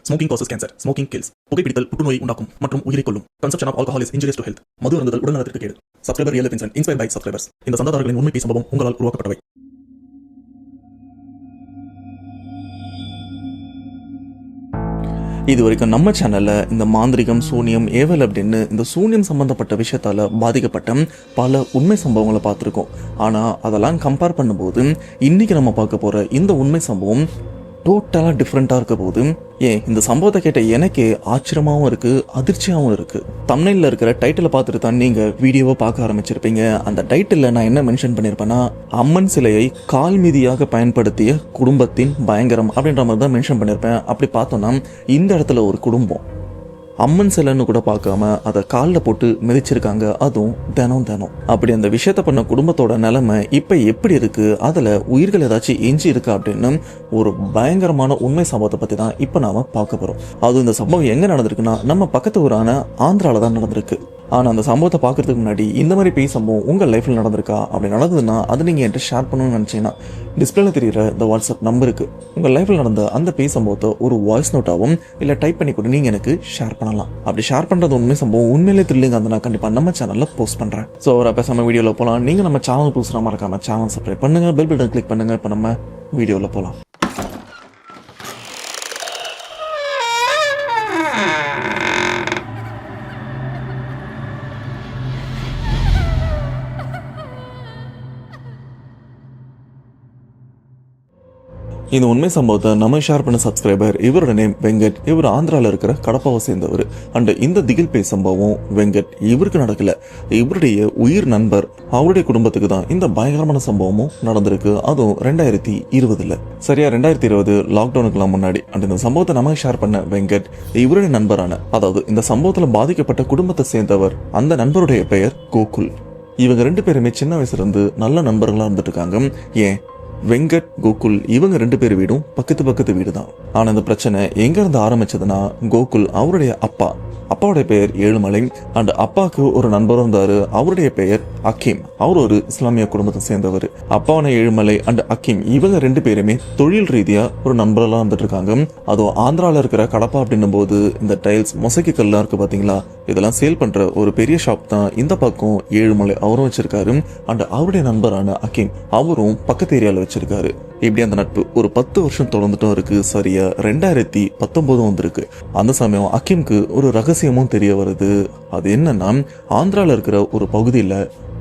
Smoking causes cancer. Smoking kills. புகைப்பிடித்தல் புற்றுநோயை உண்டாக்கும் மற்றும் உயிரை கொல்லும். Consumption of alcohol is injurious to health. மது அருந்துதல் உடல்நலத்திற்கு கேடு. Subscriber Real Life Incident inspired by subscribers. இந்த சந்தாதாரர்களின் உண்மை சம்பவம் உங்களால் உருவாக்கப்பட்டவை. இது வரைக்கும் நம்ம சேனல்ல இந்த மாந்திரிகம், சூனியம், ஏவல் அப்படின்னு இந்த சூனியம் சம்பந்தப்பட்ட விஷயத்தால பாதிக்கப்பட்ட பல உண்மை சம்பவங்களை பார்த்துருக்கோம். ஆனா அதெல்லாம் கம்பேர் பண்ணும்போது இன்னைக்கு நம்ம பார்க்க போற இந்த உண்மை சம்பவம் டோட்டலா டிஃப்ரெண்டா இருக்க போது இந்த சம்பவத்தை கேட்ட எனக்கே ஆச்சரியமாவும் இருக்கு, அதிர்ச்சியாவும் இருக்கு. தம்ப்நெயில்ல இருக்கிற டைட்டிலை பார்த்துட்டு தான் நீங்க வீடியோவை பார்க்க ஆரம்பிச்சிருப்பீங்க. அந்த டைட்டில்ல நான் என்ன மென்ஷன் பண்ணிருப்பேன்னா, அம்மன் சிலையை கால் மீதியாக பயன்படுத்திய குடும்பத்தின் பயங்கரம் அப்படின்ற மாதிரி தான் மென்ஷன் பண்ணிருப்பேன். அப்படி பார்த்தோம்னா இந்த இடத்துல ஒரு குடும்பம் அம்மன் சிலைன்னு கூட பார்க்காம அதை காலில் போட்டு மிதிச்சிருக்காங்க, அதுவும் தினம். அப்படி அந்த விஷயத்த பண்ண குடும்பத்தோட நிலைமை இப்ப எப்படி இருக்கு, அதுல உயிர்கள் ஏதாச்சும் எஞ்சி இருக்கா அப்படின்னு ஒரு பயங்கரமான உண்மை சம்பவத்தை பத்தி தான் இப்ப நாம பார்க்க போறோம். அதுவும் இந்த சம்பவம் எங்க நடந்திருக்குன்னா நம்ம பக்கத்து ஊரான ஆந்திரால தான் நடந்திருக்கு. ஆனால் அந்த சம்பவத்தை பார்க்கறதுக்கு முன்னாடி இந்த மாதிரி பேய் சம்பவம் உங்கள் லைஃப்பில் நடந்திருக்கா, அப்படி நடந்ததுன்னா அதை நீங்கள் என்கிட்ட ஷேர் பண்ணணும்னு நினச்சிங்கன்னா டிஸ்பிளேல தெரியுற இந்த வாட்ஸ்அப் நம்பருக்கு உங்கள் லைஃப்பில் நடந்த அந்த பேய் சம்பவத்தை ஒரு வாய்ஸ் நோட்டாகவும் இல்லை டைப் பண்ணி கூட நீங்கள் எனக்கு ஷேர் பண்ணலாம். அப்படி ஷேர் பண்ணுறது உண்மை சம்பவம் உண்மையிலே த்ரில்லிங் அதை நான் கண்டிப்பாக நம்ம சேனலில் போஸ்ட் பண்ணுறேன். ஸோ ஒரு பேசாமல் வீடியோவில் போகலாம். நீங்கள் நம்ம சேனல் புதுசாக மறக்காம சேனல் சப்ஸ்கிரைப் பண்ணுங்கள், பெல் பட்டன் கிளிக் பண்ணுங்கள். இப்போ நம்ம வீடியோவில் போகலாம். இந்த உண்மை சம்பவத்தை நம்ம ஷேர் பண்ண சப்ஸ்கிரைபர், இவரோட நேம் வெங்கட். இவர் ஆந்திராவில் இருக்கிற கடப்பாவை சேர்ந்தவர். அண்ட் இந்த திகில் பேய் சம்பவம் வெங்கட் இவருக்கு நடக்கல, இவருடைய உயிர் நண்பர் அவருடைய குடும்பத்துக்கு தான் இந்த பயங்கரமான சம்பவமும் நடந்திருக்கு. அதுவும் 2020 சரியா 2020 லாக்டவுனுக்குலாம் முன்னாடி. அண்ட் இந்த சம்பவத்தை நம்ம ஷேர் பண்ண வெங்கட் இவருடைய நண்பரான, அதாவது இந்த சம்பவத்துல பாதிக்கப்பட்ட குடும்பத்தை சேர்ந்தவர், அந்த நண்பருடைய பெயர் கோகுல். இவங்க 2 பேருமே சின்ன வயசுல இருந்து நல்ல நண்பர்களா இருந்துட்டு இருக்காங்க. வெங்கட், கோகுல் இவங்க 2 பேர் வீடும் பக்கத்து வீடு தான். ஆனா இந்த பிரச்சனை எங்க இருந்து ஆரம்பிச்சதுன்னா, கோகுல் அவருடைய அப்பாவுடைய பெயர் ஏழுமலை. அண்ட் அப்பாவுக்கு ஒரு நண்பர் இருந்தாரு, அவருடைய பெயர் அக்கீம். அவர் ஒரு இஸ்லாமிய குடும்பத்தை சேர்ந்தவர். அப்பாவான ஏழுமலை அண்ட் அக்கீம் இவங்க 2 பேருமே தொழில் ரீதியா ஒரு நண்பர்களா வந்துட்டு இருக்காங்க. அதுவும் ஆந்திரால இருக்கிற கடப்பா அப்படின்னும் போது இந்த டைல்ஸ், மொசைக்கு கல்லாம் இருக்கு பாத்தீங்களா, இதெல்லாம் சேல் பண்ற ஒரு பெரிய ஷாப் தான் இந்த பக்கம் ஏழுமலை அவரும் வச்சிருக்காரு. அண்ட் அவருடைய நண்பரான அக்கீம் அவரும் பக்கத்து ஏரியால வச்சிருக்காரு. இப்படி அந்த நட்பு ஒரு 10 வருஷம் தொடர்ந்துட்டும் இருக்கு. சரியா 2019 வந்திருக்கு. அந்த சமயம் அக்கீம்க்கு ஒரு ரகசியமும் தெரிய வருது. அது என்னன்னா, ஆந்திரால இருக்கிற ஒரு பகுதியில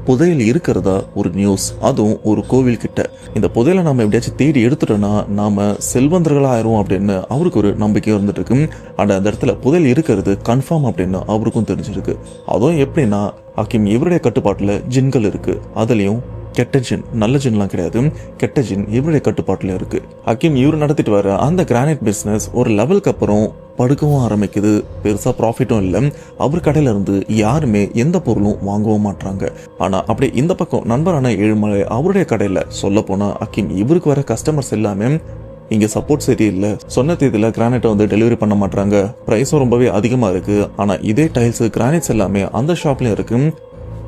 புதையல் இருக்கிறதா ஒரு நியூஸ், அதுவும் ஒரு கோவில் கிட்ட. இந்த புதையலை நாம எப்படியாச்சும் தேடி எடுத்துட்டோம்னா நாம செல்வந்தர்களா ஆயிரும் அப்படின்னு அவருக்கு ஒரு நம்பிக்கை இருந்துட்டு இருக்கு. அந்த இடத்துல புதையல் இருக்கிறது கன்ஃபார்ம் அப்படின்னு அவருக்கும் தெரிஞ்சிருக்கு. அதுவும் எப்படின்னா, அக்கீம் இவருடைய கட்டுப்பாட்டுல ஜின்கள் இருக்கு. அதுலயும் கெட்ட ஜின், நல்ல ஜின்லாம் கிடையாது, கெட்ட ஜின் இவருடைய கட்டுப்பாட்டுல இருக்கு. அக்கீம் இவர் நடத்திட்டு வர அந்த கிரானைட் பிசினஸ் ஒரு லெவலுக்கு அப்புறம் படுக்கவும் ஆரம்பிக்குது. பெருசா ப்ராஃபிட்டும் இல்லை. அவர் கடையில இருந்து யாருமே எந்த பொருளும் வாங்கவும் மாட்டாங்க. ஆனா அப்படி இந்த பக்கம் நண்பரான ஏழுமலை அவருடைய கடையில சொல்ல போனா அக்கீம் இவருக்கு வர கஸ்டமர்ஸ் எல்லாமே இங்க சப்போர்ட் சரியில்லை, சொன்ன தேதியில கிரானைட்டை வந்து டெலிவரி பண்ண மாட்டாங்க, பிரைஸும் ரொம்பவே அதிகமா இருக்கு. ஆனா இதே டைல்ஸ், கிரானைட்ஸ் எல்லாமே அந்த ஷாப்லயும் இருக்கு,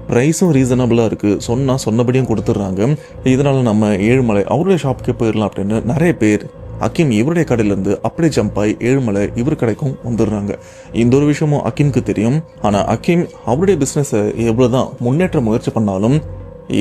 ப்ரைஸும் ரீசனபிளாக இருக்குது, சொன்னபடியும் கொடுத்துட்றாங்க. இதனால நம்ம ஏழுமலை அவருடைய ஷாப்புக்கே போயிடலாம் அப்படின்னு நிறைய பேர் அக்கீம் இவருடைய கடையிலேருந்து அப்படியே ஜம்ப் ஆகி ஏழுமலை இவர் கடைக்கும் வந்துடுறாங்க. இந்த ஒரு விஷயமும் அக்கீம்க்கு தெரியும். ஆனால் அக்கீம் அவருடைய பிஸ்னஸை எவ்வளோதான் முன்னேற்ற முயற்சி பண்ணாலும்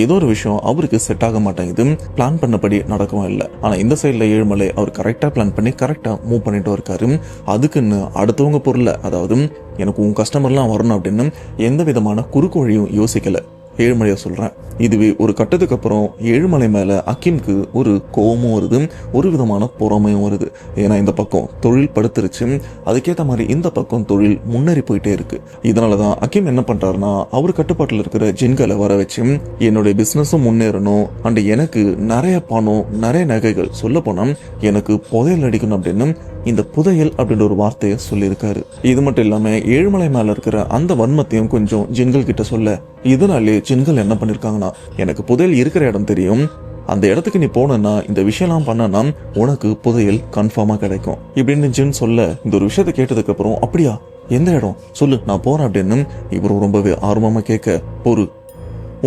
ஏதோ ஒரு விஷயம் அவருக்கு செட் ஆக மாட்டேங்குது, பிளான் பண்ணபடி நடக்கவும் இல்லை. ஆனால் இந்த சைடில் ஏழுமலை அவர் கரெக்டாக பிளான் பண்ணி கரெக்டாக மூவ் பண்ணிட்டு இருக்காரு. அதுக்குன்னு அடுத்தவங்க பொருளை, அதாவது எனக்கு உன் கஸ்டமர்லாம் வரணும் அப்படின்னு எந்த விதமான குறுக்கு வழியும் யோசிக்கலை. ஏழுமலையை சொல்கிறேன். இதுவே ஒரு கட்டத்துக்கு அப்புறம் ஏழுமலை மேலே அக்கீம்க்கு ஒரு கோபமும் வருது, ஒரு விதமான பொறாமையும் வருது. ஏன்னா இந்த பக்கம் தொழில் படுத்துருச்சு, அதுக்கேற்ற மாதிரி இந்த பக்கம் தொழில் முன்னேறி போயிட்டே இருக்கு. இதனால தான் அக்கீம் என்ன பண்ணுறாருன்னா, அவர் கட்டுப்பாட்டில் இருக்கிற ஜின்களை வர வச்சு என்னுடைய பிஸ்னஸும் முன்னேறணும், அண்ட் எனக்கு நிறைய பணம், நிறைய நகைகள், சொல்ல போனால் எனக்கு புதையல் அடிக்கணும் அப்படின்னு இந்த புதையல் அப்படின்ற ஒரு வார்த்தையை சொல்லியிருக்காரு. இது மட்டும் இல்லாமல் ஏழுமலை மேலே இருக்கிற அந்த வன்மத்தையும் கொஞ்சம் ஜின்கள் கிட்ட சொல்ல, இதனாலே ஜின்கள் என்ன பண்ணிருக்காங்கன்னா, எனக்கு புதையல் இருக்கிற இடம் தெரியும், அந்த இடத்துக்கு நீ போனா இந்த விஷயம்லாம் பண்ணனா உனக்கு புதையல் கன்ஃபார்மா கிடைக்கும் இப்படின்னு ஜின் சொல்ல, இந்த ஒரு விஷயத்த கேட்டதுக்கு அப்புறம் அப்படியா, எந்த இடம் சொல்லு, நான் போறேன் அப்படின்னு இவர் ரொம்பவே ஆர்வமா கேட்க, பொறு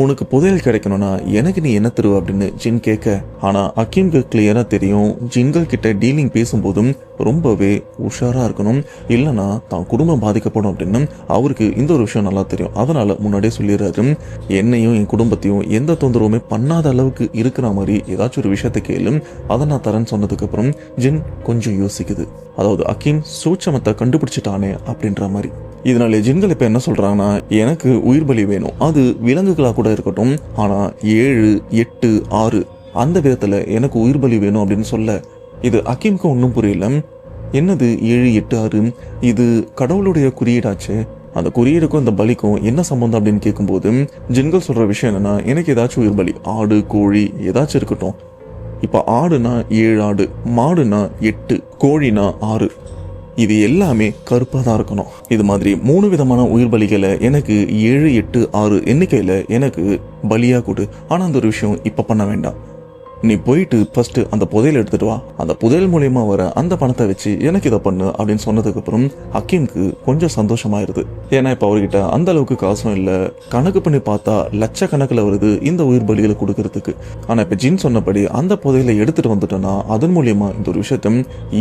உனக்கு புதையல் கிடைக்கணும்னா எனக்கு நீ என்ன தருவ அப்படின்னு ஜின் கேட்க, ஆனா அக்கீம்க்கு கிளியரா தெரியும் ஜின்கள் கிட்ட டீலிங் பேசும்போதும் ரொம்பவே உஷாரா இருக்கணும், இல்லைன்னா தான் குடும்பம் பாதிக்கப்படும் அப்படின்னு அவருக்கு இந்த ஒரு விஷயம் நல்லா தெரியும். அதனால முன்னாடியே சொல்லிடுறாரு, என்னையும் என் குடும்பத்தையும் எந்த தொந்தரவுமே பண்ணாத அளவுக்கு இருக்கிற மாதிரி ஏதாச்சும் ஒரு விஷயத்தை கேளு, அதை நான் தரேன்னு சொன்னதுக்கு அப்புறம் ஜின் கொஞ்சம் யோசிக்குது. அதாவது அக்கீம் சூட்சமத்தை கண்டுபிடிச்சிட்டானே அப்படின்ற மாதிரி. இதனால ஜின்கள் இப்ப என்ன சொல்றாங்கன்னா, எனக்கு உயிர் பலி வேணும், அது விலங்குகளா கூட இருக்கட்டும், ஆனா 7, 8, 6 அந்த விதத்துல எனக்கு உயிர் பலி வேணும் அப்படின்னு சொல்ல, இது அக்கீம்க்கு ஒன்றும் புரியல. என்னது 7, 8, 6, இது கடவுளுடைய குறியீடாச்சு, அந்த குறியீடுக்கும் இந்த பலிக்கும் என்ன சம்பந்தம் அப்படின்னு கேட்கும்போது ஜின்கள் சொல்ற விஷயம் என்னன்னா, எனக்கு ஏதாச்சும் உயிர் பலி, ஆடு கோழி ஏதாச்சும் இருக்கட்டும். இப்ப ஆடுனா 7 ஆடு, மாடுனா 8, கோழினா 6, இது எல்லாமே கருப்பாக தான் இருக்கணும். இது மாதிரி 3 விதமான உயிர் பலிகளை எனக்கு 7, 8, 6 எண்ணிக்கையில் எனக்கு பலியாக கொடு. ஆனால் அந்த ஒரு விஷயம் இப்போ பண்ண வேண்டாம், நீ போயிட்டு ஃபர்ஸ்ட் அந்த புதையல் எடுத்துட்டு வா, அந்த புதையல் மூலியமா வர அந்த பணத்தை வச்சு எனக்கு இதை பண்ணு அப்படின்னு சொன்னதுக்கு அப்புறம் அக்கீம்க்கு கொஞ்சம் சந்தோஷமாயிருது. ஏன்னா இப்போ அவர்கிட்ட அந்த அளவுக்கு காசும் இல்லை, கணக்கு பண்ணி பார்த்தா லட்சக்கணக்கில் வருது இந்த உயிர் பலிகளை கொடுக்கறதுக்கு. ஆனால் இப்போ ஜின் சொன்னபடி அந்த புதையலை எடுத்துட்டு வந்துட்டோன்னா அதன் மூலியமா இந்த ஒரு விஷயத்த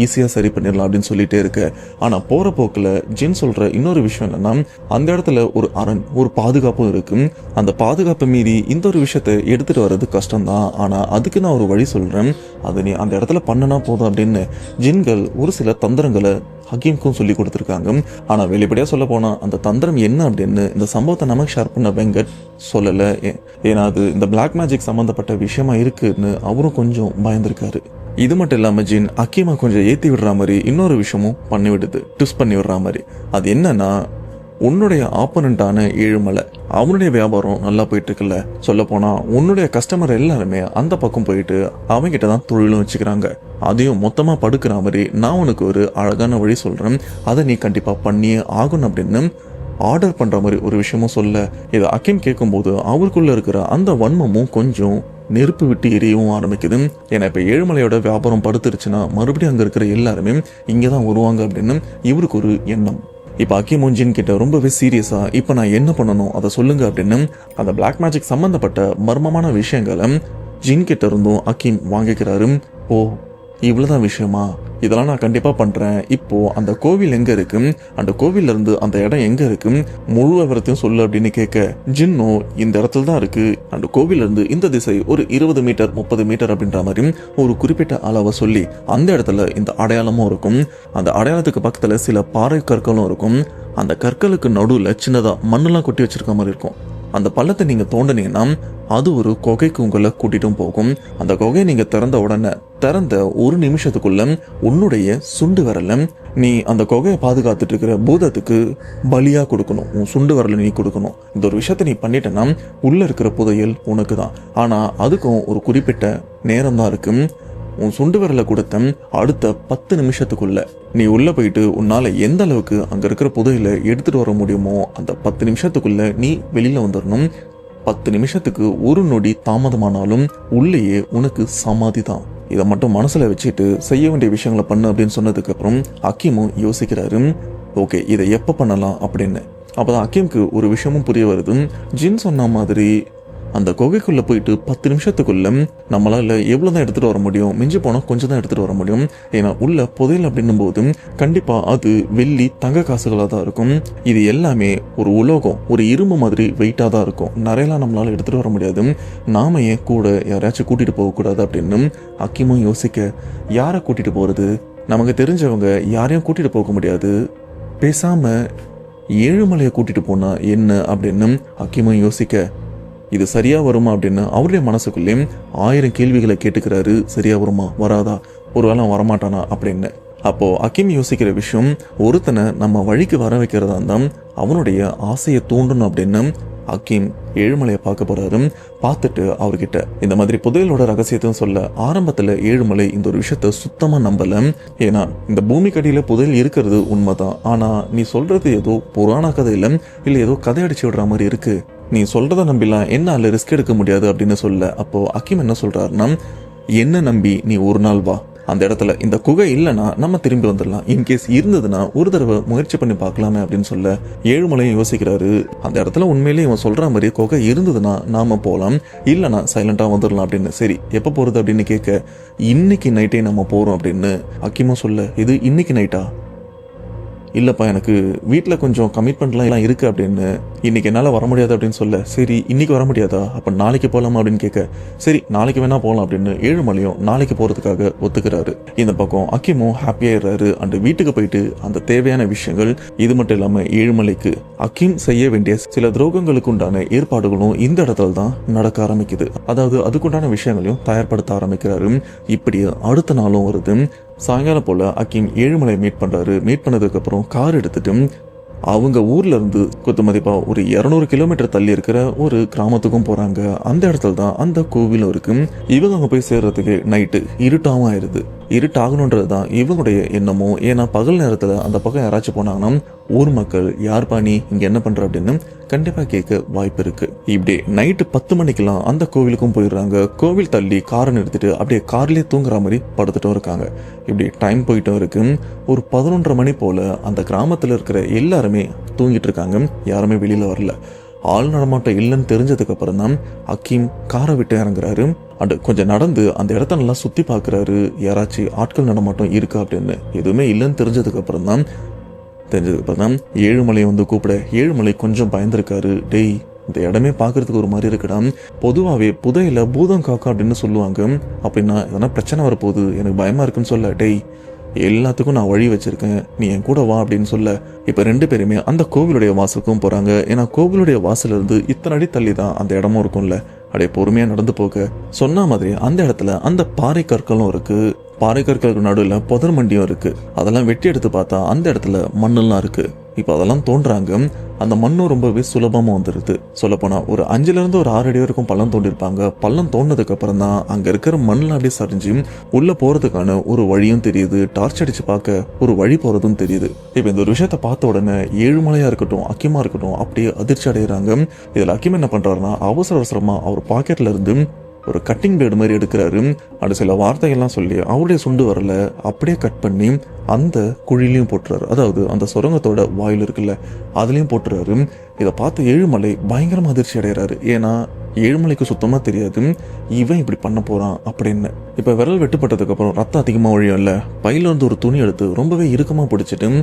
ஈஸியாக சரி பண்ணிடலாம் அப்படின்னு சொல்லிட்டே இருக்கு. ஆனால் போற போக்கில் ஜின் சொல்ற இன்னொரு விஷயம் என்னன்னா, அந்த இடத்துல ஒரு அரண், ஒரு பாதுகாப்பும் இருக்கு. அந்த பாதுகாப்பை மீறி இந்த ஒரு விஷயத்த எடுத்துட்டு வர்றது கஷ்டம்தான், ஆனால் அதுக்கு நான் ஒரு வழி சொல்றேன், அது நீ அந்த இடத்துல பண்ணனா போதும் அப்படின்னு ஜின்கள் ஒரு சில தந்திரங்களை ஹக்கீம்க்கும் சொல்லி கொடுத்துருக்காங்க. ஆனா வெளிப்படையா சொல்ல போனா அந்த தந்திரம் என்ன அப்படின்னு இந்த சம்பவத்தை நமக்கு ஷேர் பண்ண வெங்கட் சொல்லல. ஏன்னா அது இந்த பிளாக் மேஜிக் சம்பந்தப்பட்ட விஷயமா இருக்குன்னு அவரும் கொஞ்சம் பயந்துருக்காரு. இது மட்டும் இல்லாம ஜின் ஹக்கீமா கொஞ்சம் ஏத்தி விடுற மாதிரி இன்னொரு விஷயமும் பண்ணி விடுது, ட்விஸ்ட் பண்ணி விடுற மாதிரி. அது என்னன்னா, உன்னுடைய ஆப்போனண்டான ஏழுமலை அவனுடைய வியாபாரம் நல்லா போயிட்டு இருக்குல்ல, சொல்ல போனா உன்னுடைய கஸ்டமர் எல்லாருமே அந்த பக்கம் போயிட்டு அவங்கிட்ட தான் தொழிலும் வச்சுக்கிறாங்க. அதையும் மொத்தமா படுக்கிற மாதிரி நான் உனக்கு ஒரு அழகான வழி சொல்றேன், அதை நீ கண்டிப்பா பண்ணியே ஆகணும் அப்படின்னு ஆர்டர் பண்ற மாதிரி ஒரு விஷயமும் சொல்ல, இதை அக்கீம் கேட்கும்போது அவருக்குள்ள இருக்கிற அந்த வன்மமும் கொஞ்சம் நெருப்பு விட்டு எரியவும் ஆரம்பிக்குது. ஏன்னா இப்ப ஏழுமலையோட வியாபாரம் படுத்துருச்சுன்னா மறுபடியும் அங்க இருக்கிற எல்லாருமே இங்கதான் வருவாங்க அப்படின்னு இவருக்கு ஒரு எண்ணம். இப்போ அக்கீமும் ஜின் கிட்ட ரொம்பவே சீரியஸா இப்போ நான் என்ன பண்ணணும் அதை சொல்லுங்க அப்படின்னு அந்த பிளாக் மேஜிக் சம்பந்தப்பட்ட மர்மமான விஷயங்களை ஜின் கிட்ட இருந்தும் அக்கீம் வாங்கிக்கிறாரு. ஓ இவ்வளவுதான் விஷயமா, இதெல்லாம் நான் கண்டிப்பா பண்றேன். இப்போ அந்த கோவில் எங்க இருக்கு, அந்த கோவில்ல இருந்து அந்த இடம் எங்க இருக்கு, முழு விவரத்தையும் சொல்லு அப்படின்னு கேட்க, ஜின்னோ இந்த இடத்துல தான் இருக்கு, அந்த கோவில்ல இருந்து இந்த திசை ஒரு 20 மீட்டர் 30 மீட்டர் அப்படின்ற மாதிரி ஒரு குறிப்பிட்ட அளவை சொல்லி அந்த இடத்துல இந்த அடையாளமும் இருக்கும். அந்த அடையாளத்துக்கு பக்கத்துல சில பாறை கற்களும் இருக்கும். அந்த கற்களுக்கு நடுவுல சின்னதா மண்ணெல்லாம் கொட்டி வச்சிருக்க மாதிரி இருக்கும். அந்த பள்ளத்தை நீங்க தோண்டினீங்கன்னா அது ஒரு குகைக்கு உங்களை கூட்டிட்டும் போகும். அந்த குகையை நீங்க திறந்த உடனே திறந்த ஒரு நிமிஷத்துக்குள்ள உன்னுடைய சுண்டு விரல நீ அந்த குகையை பாதுகாத்துட்டு இருக்கிற பூதத்துக்கு பலியா கொடுக்கணும், உன் சுண்டு விரல நீ கொடுக்கணும். இந்த ஒரு விஷயத்த நீ பண்ணிட்டேன்னா உள்ள இருக்கிற புதையல் உனக்கு தான். ஆனா அதுக்கும் ஒரு குறிப்பிட்ட நேரம் தான் இருக்கு. உன் சுண்டு விரலை கொடுத்த அடுத்த 10 நிமிஷத்துக்குள்ள நீ உள்ள போயிட்டு உன்னால எந்த அளவுக்கு அங்க இருக்கிற புதையலை எடுத்துட்டு வர முடியுமோ அந்த 10 நிமிஷத்துக்குள்ள நீ வெளியில வந்துடணும். 10 நிமிஷத்துக்கு ஒரு நொடி தாமதமானாலும் உள்ளேயே உனக்கு சமாதி தான். இதை மட்டும் மனசுல வச்சுட்டு செய்ய வேண்டிய விஷயங்களை பண்ணு அப்படின்னு சொன்னதுக்கு அப்புறம் அக்கீமும் யோசிக்கிறாரு, ஓகே இதை எப்ப பண்ணலாம் அப்படின்னு. அப்பதான் அக்கீமுக்கு ஒரு விஷயமும் புரிய வருது. ஜின் சொன்ன மாதிரி அந்த குகைக்குள்ள போயிட்டு 10 நிமிஷத்துக்குள்ள நம்மளால எவ்வளவுதான் எடுத்துட்டு வர முடியும், மிஞ்சி போனா கொஞ்சம் தான் எடுத்துட்டு வர முடியும். ஏன்னா உள்ள புதையல் அப்படின்னும் போது கண்டிப்பா அது வெள்ளி தங்க காசுகளா தான் இருக்கும். இது எல்லாமே ஒரு உலோகம், ஒரு இரும்பு மாதிரி வெயிட்டா தான் இருக்கும். நிறையலாம் நம்மளால எடுத்துட்டு வர முடியாது. நாம ஏன் கூட யாரையாச்சும் கூட்டிட்டு போக கூடாது அப்படின்னு அக்கீமும் யோசிக்க, யாரை கூட்டிட்டு போறது, நமக்கு தெரிஞ்சவங்க யாரையும் கூட்டிட்டு போக முடியாது, பேசாம ஏழுமலையை கூட்டிட்டு போனா என்ன அப்படின்னு அக்கீமும் யோசிக்க, இது சரியா வருமா அப்படின்னு அவருடைய மனசுக்குள்ளேயும் 1000 கேள்விகளை கேட்டுக்கிறாரு. சரியா வருமா, வராதா, ஒருவேளை வரமாட்டானா அப்படின்னு. அப்போ அக்கீம் யோசிக்கிற விஷயம், ஒருத்தனை நம்ம வழிக்கு வர வைக்கிறதா இருந்தால் அவனுடைய ஆசையை தூண்டணும் அப்படின்னு அக்கீம் ஏழுமலையை பார்க்க போறாரு. பார்த்துட்டு அவர்கிட்ட இந்த மாதிரி புதையலோட ரகசியத்தையும் சொல்ல, ஆரம்பத்துல ஏழுமலை இந்த ஒரு விஷயத்த சுத்தமா நம்பல. ஏன்னா இந்த பூமிக்கடியில புதையல் இருக்கிறது உண்மைதான், ஆனா நீ சொல்றது ஏதோ புராண கதையில இல்ல ஏதோ கதை அடிச்சு விடுற மாதிரி இருக்கு, நீ சொல்றத நம்பிலாம் என்னால ரிஸ்க் எடுக்க முடியாது அப்படின்னு சொல்ல. அப்போ அக்கீம் என்ன சொல்றாருன்னா, என்ன நம்பி நீ ஒரு நாள் வா, அந்த இடத்துல இந்த குகை இல்லைன்னா நம்ம திரும்பி வந்துடலாம், இன்கேஸ் இருந்ததுன்னா ஒரு தடவை முயற்சி பண்ணி பார்க்கலாமே அப்படின்னு சொல்ல ஏழுமலையும் யோசிக்கிறாரு. அந்த இடத்துல உண்மையிலேயே இவன் சொல்ற மாதிரி குகை இருந்ததுன்னா நாம போகலாம், இல்லைன்னா சைலண்டா வந்துடலாம் அப்படின்னு. சரி எப்போ போறது அப்படின்னு கேட்க, இன்னைக்கு நைட்டே நம்ம போறோம் அப்படின்னு அக்கிமா சொல்ல, இது இன்னைக்கு நைட்டா? இல்லைப்பா, எனக்கு வீட்டில் கொஞ்சம் கமிட்மெண்ட்லாம் எல்லாம் இருக்குது அப்படின்னு, இன்றைக்கி என்னால் வர முடியாது அப்படின்னு சொல்ல, சரி இன்றைக்கி வர முடியாதா, அப்போ நாளைக்கு போகலாமா அப்படின்னு கேட்க, சரி நாளைக்கு வேணால் போகலாம் அப்படின்னு ஏழுமலையும் நாளைக்கு போகிறதுக்காக ஒத்துக்கிறாரு. இந்த பக்கம் அக்கிமும் ஹாப்பியாகிறாரு. அண்டு வீட்டுக்கு போயிட்டு அந்த தேவையான விஷயங்கள், இது மட்டும் இல்லாமல் ஏழுமலைக்கு அக்கிம் செய்ய வேண்டிய சில துரோகங்களுக்கு உண்டான ஏற்பாடுகளும் இந்த இடத்துல தான் நடக்க ஆரம்பிக்குது. அதாவது அதுக்குண்டான விஷயங்களையும் தயார்படுத்த ஆரம்பிக்கிறாரு. இப்படி அடுத்த நாளும் வருது. சாயங்காலம் போல அக்கிம் ஏழுமலை மீட் பண்றாரு. மீட் பண்ணதுக்கு அப்புறம் கார் எடுத்துட்டு அவங்க ஊர்ல இருந்து கொத்து மதிப்பா ஒரு 200 கிலோமீட்டர் தள்ளி இருக்கிற ஒரு கிராமத்துக்கும் போறாங்க. அந்த இடத்துல தான் அந்த கோவிலும் இருக்கு. இவங்க அங்க போய் சேர்றதுக்கு நைட்டு இருட்டாவும் ஆயிருது. இருட்டாகணுன்றது தான் இவங்களுடைய எண்ணமும். ஏன்னா பகல் நேரத்துல அந்த பக்கம் யாராச்சும் போனாங்கன்னா ஊர் மக்கள் யார் பாணி இங்க என்ன பண்ற அப்படின்னு கண்டிப்பா கேட்க வாய்ப்பு இருக்கு. இப்படி நைட்டு 10 மணிக்கெல்லாம் அந்த கோவிலுக்கும் போயிடுறாங்க. கோவில் தள்ளி காரை நிறுத்திட்டு அப்படியே கார்லயே தூங்குற மாதிரி படுத்துட்டும் இருக்காங்க. இப்படி டைம் போயிட்டும் இருக்கு. ஒரு 11:30 மணி போல அந்த கிராமத்துல இருக்கிற எல்லாருமே தூங்கிட்டு இருக்காங்க. யாருமே வெளியில வரல. ஆள் நடமாட்டம் இல்லைன்னு தெரிஞ்சதுக்கு அப்புறம் தான் அக்கீம் காரை விட்டு இறங்குறாரு. அண்ட் கொஞ்சம் நடந்து அந்த இடத்த நல்லா சுத்தி பாக்குறாரு. யாராச்சும் ஆட்கள் நடமாட்டம் இருக்கா அப்படின்னு. எதுவுமே இல்லைன்னு தெரிஞ்சதுக்கு அப்புறம் தான் ஏழுமலையை வந்து கூப்பிட, ஏழுமலை கொஞ்சம் பயந்துருக்காரு. டேய், இந்த இடமே பார்க்கறதுக்கு ஒரு மாதிரி இருக்குடா. பொதுவாகவே புதையில பூதம் காக்கா அப்படின்னு சொல்லுவாங்க. அப்படின்னா எதனா பிரச்சனை வரப்போகுது, எனக்கு பயமா இருக்குன்னு சொல்ல, டேய் எல்லாத்துக்கும் நான் வழி வச்சிருக்கேன், நீ என் கூட வா அப்படின்னு சொல்ல, இப்ப 2 பேருமே அந்த கோவிலுடைய வாசலுக்கும் போறாங்க. ஏன்னா கோவிலுடைய வாசல இருந்து இத்தனை அடி தள்ளி தான் அந்த இடமும் இருக்கும்ல. அப்படியே பொறுமையா நடந்து போக சொன்ன மாதிரி அந்த இடத்துல அந்த பாறை கற்களும் இருக்கு. பாறை கற்களுக்கு நடுவில் புதர் மண்டியும் இருக்கு. அதெல்லாம் வெட்டி எடுத்து பார்த்தா அந்த இடத்துல மண்ணெல்லாம் இருக்கு. இப்போ அதெல்லாம் தோன்றாங்க. அந்த மண்ணும் ரொம்பவே சுலபமா வந்துருது. சொல்லப்போனா ஒரு 5ல இருந்து ஒரு 6 அடி வரைக்கும் பள்ளம் தோண்டிருப்பாங்க. பள்ளம் தோண்டினதுக்கு அப்புறம் தான் அங்க இருக்கிற மண்ணில் அப்படியே சரிஞ்சு உள்ள போறதுக்கான ஒரு வழியும் தெரியுது. டார்ச் அடிச்சு பார்க்க ஒரு வழி போறதும் தெரியுது. இப்ப இந்த ஒரு விஷயத்த பார்த்த உடனே ஏழுமலையா இருக்கட்டும் அக்கிமா இருக்கட்டும் அப்படியே அதிர்ச்சி அடைகிறாங்க. இதுல அக்கிம் என்ன பண்றாருன்னா அவசர அவசரமா அவர் பாக்கெட்ல இருந்து ஒரு கட்டிங் பிளேடு மாதிரி எடுக்கிறாரு. அது சில வார்த்தைகள்லாம் சொல்லி அவருடைய சுண்டு வரல அப்படியே கட் பண்ணி அந்த குழிலையும் போட்டுறாரு. அதாவது அந்த சுரங்கத்தோட வாயில் இருக்குல்ல அதுலயும் போட்டுறாரு. இதை பார்த்து ஏழுமலை பயங்கரமா அதிர்ச்சி அடைகிறாரு. ஏன்னா ஏழுமலைக்கு சுத்தமா தெரியாது இவன் இப்படி பண்ண போறான் அப்படின்னு. இப்ப விரல் வெட்டுப்பட்டதுக்கு அப்புறம் ரத்தம் அதிகமா ஒழியும் இல்ல, பையில இருந்து ஒரு துணி எடுத்து ரொம்பவே இறுக்கமா பிடிச்சிட்டு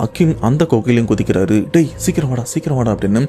அக்கிம் அந்த கொகையிலையும் குதிக்கிறாரு. டேய் சீக்கிரம் வாடா அப்படின்னு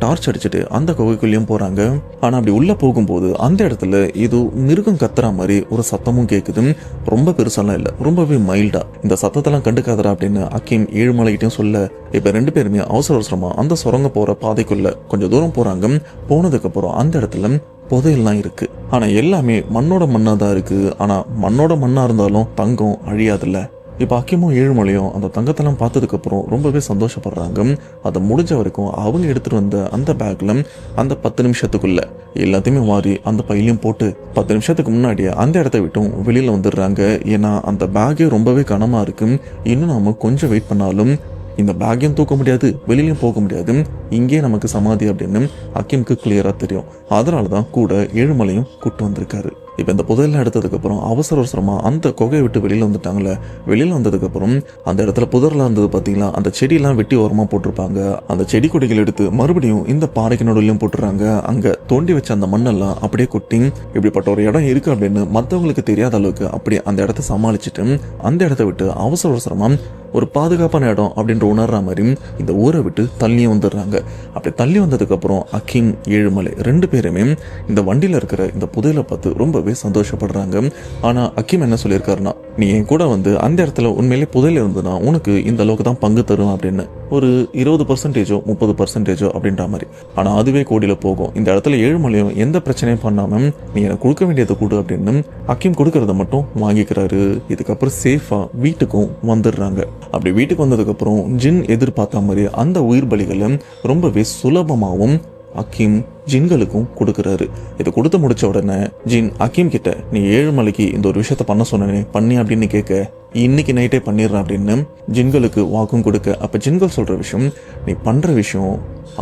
டார்ச் அடிச்சுட்டு அந்த கொகைக்குள்ளேயும் போறாங்க. ஆனா அப்படி உள்ள போகும்போது அந்த இடத்துல ஏதோ மிருகம் கத்துற மாதிரி ஒரு சத்தமும் கேக்குது. ரொம்ப பெருசாலாம் இல்ல, ரொம்பவே மைல்டா. இந்த சத்தத்தெல்லாம் கண்டுக்காதரா அப்படின்னு அக்கிம் ஏழுமலைகிட்டையும் சொல்ல, இப்ப 2 பேருமே அவசர அவசரமா அந்த சுரங்க போற பாதைக்குள்ள கொஞ்சம் தூரம் போறாங்க. போனதுக்கு அப்புறம் அந்த இடத்துல புதையெல்லாம் இருக்கு. ஆனா எல்லாமே மண்ணோட மண்ணா தான் இருக்கு. ஆனா மண்ணோட மண்ணா இருந்தாலும் தங்கம் அழியாதுல்ல. இப்போ அக்கிமும் ஏழுமலையும் அந்த தங்கத்தெல்லாம் பார்த்ததுக்கு அப்புறம் ரொம்பவே சந்தோஷப்படுறாங்க. அதை முடிஞ்ச வரைக்கும் அவங்க எடுத்துட்டு வந்த அந்த பேக்ல அந்த 10 நிமிஷத்துக்குள்ள எல்லாத்தையுமே மாறி அந்த பையிலையும் போட்டு 10 நிமிஷத்துக்கு முன்னாடியே அந்த இடத்த விட்டும் வெளியில வந்துடுறாங்க. ஏன்னா அந்த பேக்கே ரொம்பவே கனமா இருக்கு. இன்னும் நாம கொஞ்சம் வெயிட் பண்ணாலும் இந்த பேக்கையும் தூக்க முடியாது, வெளியிலையும் போக முடியாது, இங்கே நமக்கு சமாதி அப்படின்னு அக்கிமுக்கு கிளியரா தெரியும். அதனாலதான் கூட ஏழுமலையும் கூட்டு வந்திருக்காரு. இப்போ இந்த புதையெல்லாம் எடுத்ததுக்கு அப்புறம் அவசர அவசரமா அந்த குகையை விட்டு வெளியில வந்துட்டாங்களே. வெளியில வந்ததுக்கு அப்புறம் அந்த இடத்துல புதர்லாம் இருந்தது பாத்தீங்களா, அந்த செடியெல்லாம் வெட்டி ஓரமா போட்டிருப்பாங்க. அந்த செடி கொடிகள் எடுத்து மறுபடியும் இந்த பாறைக்கு நடுவிலையும் போட்டுறாங்க. அங்க தோண்டி வச்ச அந்த மண்ணெல்லாம் அப்படியே கொட்டி இப்படிப்பட்ட ஒரு இடம் இருக்கு அப்படின்னு மற்றவங்களுக்கு தெரியாத அளவுக்கு அப்படியே அந்த இடத்த சமாளிச்சுட்டு அந்த இடத்த விட்டு அவசர அவசரமா ஒரு பாதுகாப்பான இடம் அப்படின்ற உணர்ற மாதிரி இந்த ஊரை விட்டு தள்ளியும் வந்துடுறாங்க. அப்படி தள்ளி வந்ததுக்கு அப்புறம் அக்கிம் ஏழுமலை 2 பேருமே இந்த வண்டியில இருக்கிற இந்த புதையலை பார்த்து ரொம்பவே சந்தோஷப்படுறாங்க. ஆனா அக்கிம் என்ன சொல்லியிருக்காருன்னா, நீ என் கூட வந்து அந்த இடத்துல உண்மையிலே புதையல் இருந்ததுன்னா உனக்கு இந்த அளவுக்கு தான் பங்கு தரும் அப்படின்னு. ஒரு 20% 30% அப்படின்ற மாதிரி. ஆனா அதுவே கோடியில போகும். இந்த இடத்துல ஏழுமலையும் எந்த பிரச்சனையும் பண்ணாம நீ எனக்கு கொடுக்க வேண்டியதை கொடு அப்படின்னு அக்கிம் கொடுக்கறத மட்டும் வாங்கிக்கிறாரு. இதுக்கப்புறம் சேஃபா வீட்டுக்கும் வந்துடுறாங்க. அப்படி வீட்டுக்கு வந்ததுக்கு அப்புறம் ஜின் எதிர்பார்த்த மாதிரி அந்த உயிர் பலிகளை ரொம்பவே சுலபமாகவும் அக்கிம் ஜின்களுக்கும் கொடுக்கறாரு. இதை கொடுத்து முடிச்ச உடனே ஜின் அக்கிம் கிட்ட, நீ ஏழுமலைக்கு இந்த ஒரு விஷயத்த பண்ண சொன்னே பண்ணி அப்படின்னு கேட்க, இன்னைக்கு நைட்டே பண்ணிடுறேன் அப்படின்னு ஜின்களுக்கு வாக்கும் கொடுக்க, அப்ப ஜின்கள் சொல்ற விஷயம், நீ பண்ற விஷயம்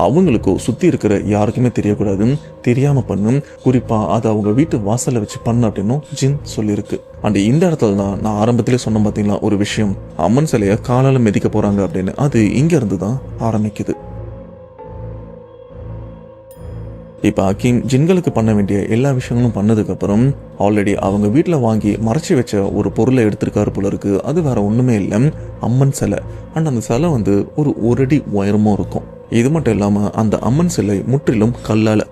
அவங்களுக்கு சுத்தி இருக்கிற யாருக்குமே தெரியக்கூடாது, தெரியாம பண்ணும், குறிப்பா அதை அவங்க வீட்டு வாசல்ல வச்சு பண்ணு அப்படின்னு ஜின் சொல்லியிருக்கு. அண்ட் இந்த இடத்துல தான் நான் ஆரம்பத்திலே சொன்ன பார்த்தீங்களா ஒரு விஷயம், அம்மன் சிலையை காலால் மிதிக்க போறாங்க அப்படின்னு, அது இங்க இருந்து தான் ஆரம்பிக்குது. இப்போ அக்கீம் ஜின்களுக்கு பண்ண வேண்டிய எல்லா விஷயங்களும் பண்ணதுக்கப்புறம் ஆல்ரெடி அவங்க வீட்டில் வாங்கி மறைச்சி வச்ச ஒரு பொருளை எடுத்திருக்காரு போல இருக்கு. அது வேற ஒன்றுமே இல்லை, அம்மன் சிலை. அண்ட் அந்த சிலை வந்து ஒரு அடி உயரமும் இருக்கும். இது மட்டும் இல்லாமல் அந்த அம்மன் சிலை முற்றிலும்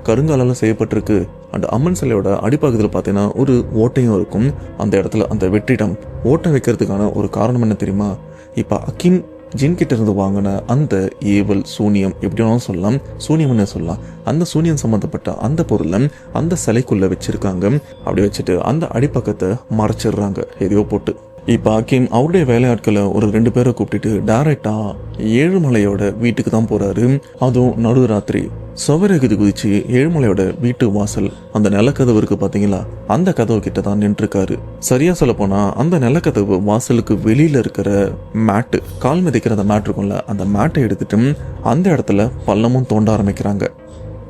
கருங்காலால் செய்யப்பட்டிருக்கு. அண்ட் அம்மன் சிலையோட அடிப்பகுதியில் பார்த்தீங்கன்னா ஒரு ஓட்டையும் இருக்கும். அந்த இடத்துல அந்த வெற்றிடம் ஓட்டை வைக்கிறதுக்கான ஒரு காரணம் என்ன தெரியுமா? இப்போ அக்கீம் ஜின் கிட்ட இருந்து வாங்கின அந்த ஏவல் சூனியம் எப்படி வேணாலும் சொல்லலாம், சூனியம்னு சொல்லலாம், அந்த சூனியம் சம்மந்தப்பட்ட அந்த பொருளை அந்த சிலைக்குள்ள வச்சிருக்காங்க. அப்படி வச்சுட்டு அந்த அடிப்பக்கத்தை மறைச்சிடுறாங்க எதையோ போட்டு. இப்போ அக்கீம் அவருடைய வேலையாட்களை ஒரு 2 பேரை கூப்பிட்டுட்டு டைரக்டா ஏழுமலையோட வீட்டுக்கு தான் போறாரு. அதுவும் நடுராத்திரி சுவரகுதி குதிச்சு ஏழுமலையோட வீட்டு வாசல் அந்த நிலக்கதவு இருக்கு பாத்தீங்களா, அந்த கதவு கிட்ட தான் நின்றுருக்காரு. சரியா சொல்ல போனா அந்த நிலக்கதவு வாசலுக்கு வெளியில இருக்கிற மேட்டு, கால் மிதிக்கிற அந்த மேட் இருக்கும்ல, அந்த மேட்டை எடுத்துட்டு அந்த இடத்துல பள்ளமும் தோண்ட ஆரம்பிக்கிறாங்க.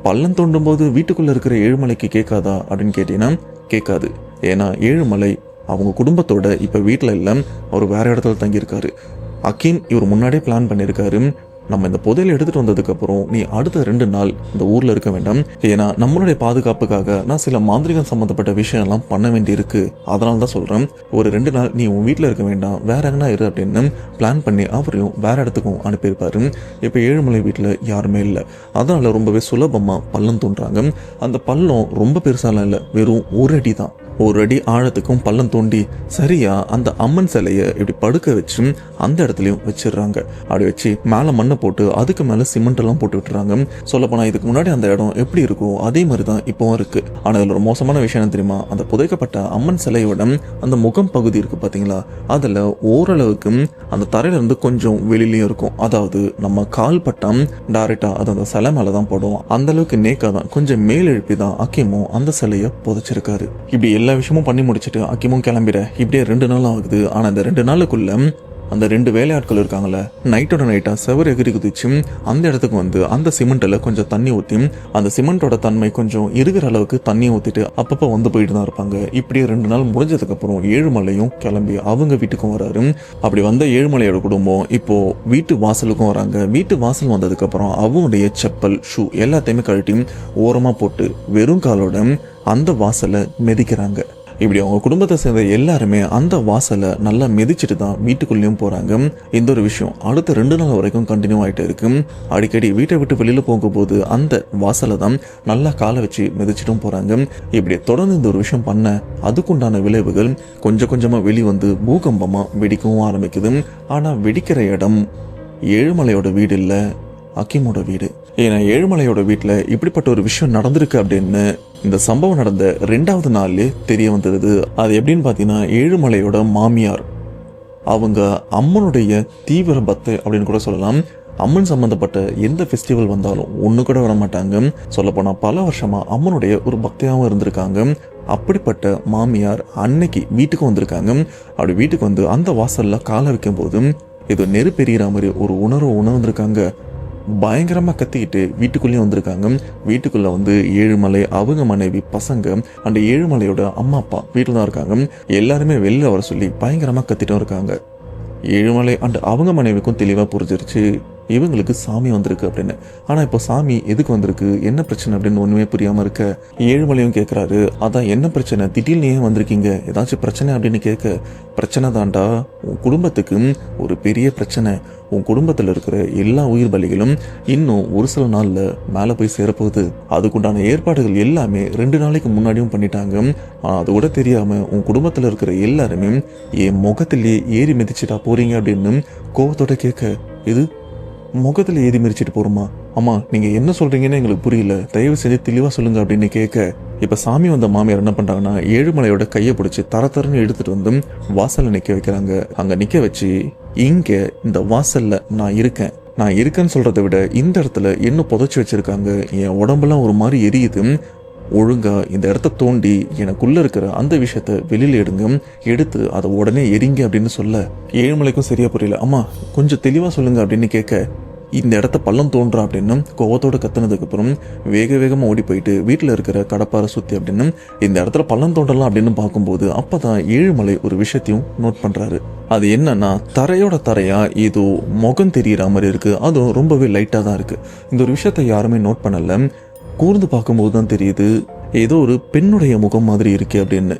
பள்ளம் தோண்டும் போது வீட்டுக்குள்ள இருக்கிற ஏழுமலைக்கு கேட்காதா அப்படின்னு கேட்டீங்கன்னா கேட்காது. ஏன்னா ஏழுமலை அவங்க குடும்பத்தோட இப்ப வீட்டில் இல்லை, அவர் வேற இடத்துல தங்கியிருக்காரு. அக்கீம் இவர் முன்னாடியே பிளான் பண்ணியிருக்காரு, நம்ம இந்த புதையல் எடுத்துட்டு வந்ததுக்கு அப்புறம் நீ அடுத்த 2 நாள் இந்த ஊர்ல இருக்க வேண்டாம், ஏன்னா நம்மளுடைய பாதுகாப்புக்காக நான் சில மாந்திரிகம் சம்பந்தப்பட்ட விஷயம் எல்லாம் பண்ண வேண்டி இருக்கு, அதனால தான் சொல்றேன் ஒரு 2 நாள் நீ உன் வீட்டில் இருக்க வேண்டாம், வேற எங்கன்னா இரு அப்படின்னு பிளான் பண்ணி அவரையும் வேற இடத்துக்கும் அனுப்பியிருப்பாரு. இப்போ ஏழுமலை வீட்டில் யாருமே இல்லை, அதனால ரொம்பவே சுலபமா பள்ளம் தோன்றாங்க. அந்த பள்ளம் ரொம்ப பெருசாலாம் இல்லை, வெறும் 1 அடி தான். 1 அடி ஆழத்துக்கும் பள்ளம் தோண்டி சரியா அந்த அம்மன் சிலையை இப்படி படுக்க வச்சு அந்த இடத்துலயும் வச்சிடுறாங்க. அப்படி வச்சு மேல மண்ணை போட்டு அதுக்கு மேல சிமெண்ட் எல்லாம் போட்டு விட்டுறாங்க. சொல்ல போனா இதுக்கு முன்னாடி அந்த இடம் எப்படி இருக்கும் அதே மாதிரிதான் இப்போ இருக்கு. ஆனா இதுல ஒரு மோசமான விஷயம் என்ன தெரியுமா? அந்த புதைக்கப்பட்ட அம்மன் சிலையோட அந்த முகம் பகுதி இருக்கு பாத்தீங்களா, அதுல ஓரளவுக்கு அந்த தரையில இருந்து கொஞ்சம் வெளியிலயும் இருக்கும். அதாவது நம்ம கால் பட்டம் டைரக்டா அது அந்த சிலை மேலதான் போடும். அந்த அளவுக்கு நேக்காதான் கொஞ்சம் மேல் எழுப்பி தான் அக்கீமும் அந்த சிலையை புதைச்சிருக்காரு. இப்படி எல்லா விஷயமும் பண்ணி முடிச்சுட்டு அக்கீமும் கிளம்பிட இப்படியே 2 நாள் ஆகுது. ஆனா இந்த 2 நாளுக்குள்ள அந்த 2 வேலையாட்கள் இருக்காங்களே, நைட்டோட நைட்டா செவர் எகிரி குதிச்சு அந்த இடத்துக்கு வந்து அந்த சிமெண்ட்ல கொஞ்சம் தண்ணி ஊற்றி அந்த சிமெண்டோட தன்மை கொஞ்சம் இருக்கிற அளவுக்கு தண்ணியை ஊற்றிட்டு அப்பப்போ வந்து போயிட்டு தான் இருப்பாங்க. இப்படியே 2 நாள் முடிஞ்சதுக்கு அப்புறம் ஏழுமலையும் கிளம்பி அவங்க வீட்டுக்கும் வராரு. அப்படி வந்த ஏழுமலையோட குடும்பம் இப்போ வீட்டு வாசலுக்கும் வராங்க. வீட்டு வாசல் வந்ததுக்கு அப்புறம் அவங்களுடைய செப்பல் ஷூ எல்லாத்தையுமே கழட்டி ஓரமா போட்டு வெறும் காலோட அந்த வாசலை மிதிக்கிறாங்க. இப்படி அவங்க குடும்பத்தை சேர்ந்த எல்லாருமே அந்த வாசலை நல்லா மிதிச்சுட்டு தான் வீட்டுக்குள்ளேயும் போறாங்க. இந்த ஒரு விஷயம் அடுத்த 2 நாள் வரைக்கும் கண்டினியூ ஆகிட்டு இருக்கு. அடிக்கடி வீட்டை விட்டு வெளியில போகும்போது அந்த வாசலை தான் நல்லா காலை வச்சு மிதிச்சிட்டும் போறாங்க. இப்படி தொடர்ந்து இந்த ஒரு விஷயம் பண்ண அதுக்குண்டான விளைவுகள் கொஞ்சம் கொஞ்சமா வெளிவந்து பூகம்பமா வெடிக்கவும் ஆரம்பிக்குது. ஆனா வெடிக்கிற இடம் ஏழுமலையோட வீடு இல்லை, அக்கீமோட வீடு. ஏன்னா ஏழுமலையோட வீட்டில் இப்படிப்பட்ட ஒரு விஷயம் நடந்திருக்கு அப்படின்னு இந்த சம்பவம் நடந்த 2வது நாள்லயே தெரிய வந்தது. அது எப்படின்னு பார்த்தீங்கன்னா, ஏழுமலையோட மாமியார் அவங்க அம்மனுடைய தீவிர பக்தை அப்படின்னு கூட சொல்லலாம். அம்மன் சம்பந்தப்பட்ட எந்த ஃபெஸ்டிவல் வந்தாலும் ஒன்று கூட வர மாட்டாங்க. சொல்லப்போனால் பல வருஷமா அம்மனுடைய ஒரு பக்தியாகவும் இருந்திருக்காங்க. அப்படிப்பட்ட மாமியார் அன்னைக்கு வீட்டுக்கு வந்திருக்காங்க. அப்படி வீட்டுக்கு வந்து அந்த வாசல்ல காலை வைக்கும் போது ஏதோ நெருப்பெறிகிற மாதிரி ஒரு உணர்ந்திருக்காங்க. பயங்கரமா கத்திக்கிட்டு வீட்டுக்குள்ளேயும் வந்திருக்காங்க. வீட்டுக்குள்ள வந்து ஏழுமலை, அவங்க மனைவி, பசங்க அந்த ஏழுமலையோட அம்மா அப்பா வீட்டுல தான் இருக்காங்க. எல்லாருமே வெளில வர சொல்லி பயங்கரமா கத்திட்டும் இருக்காங்க. ஏழுமலை அண்ட் அவங்க மனைவிக்கும் தெளிவா புரிஞ்சிருச்சு இவங்களுக்கு சாமி வந்திருக்கு அப்படின்னு. ஆனா இப்போ சாமி எதுக்கு வந்திருக்கு, என்ன பிரச்சனை அப்படின்னு ஒண்ணுமே புரியாம இருக்க ஏழுமலையும் கேட்கிறாரு, அதான் என்ன பிரச்சனை, திடீர்னு ஏன் வந்திருக்கீங்க, ஏதாச்சும் பிரச்சனை அப்படின்னு கேட்க, பிரச்சனை தாண்டா, உன் குடும்பத்துக்கு ஒரு பெரிய பிரச்சனை, உன் குடும்பத்தில் இருக்கிற எல்லா உயிர் பலிகளும் இன்னும் ஒரு சில நாள்ல மேல போய் சேரப்போகுது. அதுக்குண்டான ஏற்பாடுகள் எல்லாமே 2 நாளைக்கு முன்னாடியும் பண்ணிட்டாங்க. அது கூட தெரியாம உன் குடும்பத்தில் இருக்கிற எல்லாருமே என் முகத்திலேயே ஏறி மிதிச்சுட்டா போறீங்க அப்படின்னு கோவத்தோட கேட்க, இது முகத்துல ஏறி மிதிச்சிட்டு போறோமா, அம்மா நீங்க என்ன சொல்றீங்கன்னு எங்களுக்கு புரியல, தயவு செஞ்சு தெளிவா சொல்லுங்க அப்படின்னு கேட்க, இப்ப சாமி வந்த மாமியார் என்ன பண்றாங்கன்னா ஏழுமலையோட கையை பிடிச்சி தரன்னு எடுத்துட்டு வந்து வாசல்ல நிக்க வைக்கிறாங்க. அங்க நிக்க வச்சு, இங்க இந்த வாசல்ல நான் இருக்கேன்னு சொல்றதை விட இந்த இடத்துல என்ன புதைச்சி வச்சிருக்காங்க, என் உடம்பெல்லாம் ஒரு மாதிரி எரியுது, ஒழுங்கா இந்த இடத்த தோண்டி எனக்குள்ள இருக்கிற அந்த விஷயத்த வெளியில எடுத்து அதை உடனே எரிங்க அப்படின்னு சொல்ல ஏழுமலைக்கும் சரியா புரியல. அம்மா கொஞ்சம் தெளிவா சொல்லுங்க அப்படின்னு கேட்க, இந்த இடத்த பள்ளம் தோன்றா அப்படின்னு கோவத்தோட கத்துனதுக்கு அப்புறம் வேகமா ஓடி போயிட்டு வீட்டில் இருக்கிற கடப்பாரை சுத்தி அப்படின்னு இந்த இடத்துல பள்ளம் தோன்றலாம் அப்படின்னு பார்க்கும்போது அப்பதான் ஏழுமலை ஒரு விஷயத்தையும் நோட் பண்றாரு. அது என்னன்னா, தரையோட தரையா ஏதோ முகம் தெரியற மாதிரி இருக்கு, அதுவும் ரொம்பவே லைட்டா தான் இருக்கு. இந்த ஒரு விஷயத்த யாருமே நோட் பண்ணல. கூர்ந்து பார்க்கும்போது தான் தெரியுது ஏதோ ஒரு பெண்ணுடைய முகம் மாதிரி இருக்கு அப்படின்னு.